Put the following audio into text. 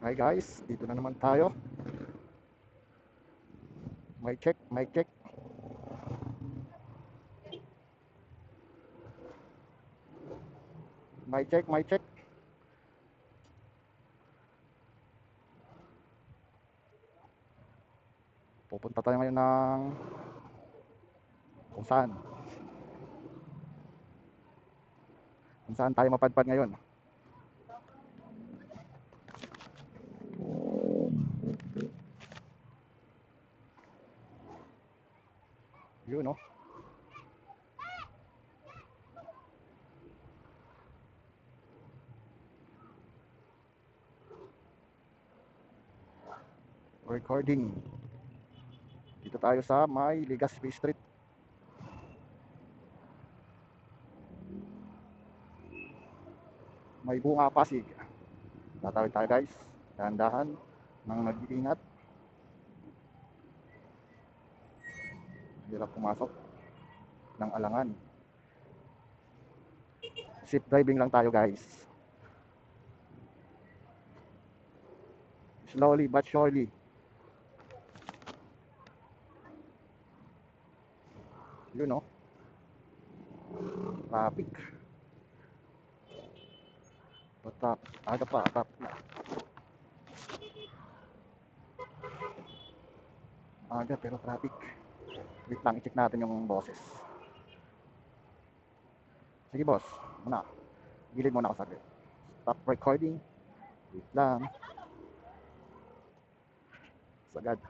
Hi guys, dito na naman tayo. Mic check, mic check. Mic check, mic check. Pupunta tayo ngayon ng kung saan. Kung saan tayo mapadpad ngayon. Yun, no? Recording. Dito tayo sa may Legazpi Street. May bunga Pasig. Tatawid tayo guys. Dahan-dahan nang nag-iingat. Hirap pumasok ng alangan. Safe driving lang tayo guys. Slowly but surely. Yun, no? Traffic. Patap. Aga pa, tap. Aga pero traffic. Wait lang, i-check natin yung boses. Sige boss, muna. Gilid muna ako saglit. Stop recording. Wait lang. Sagad.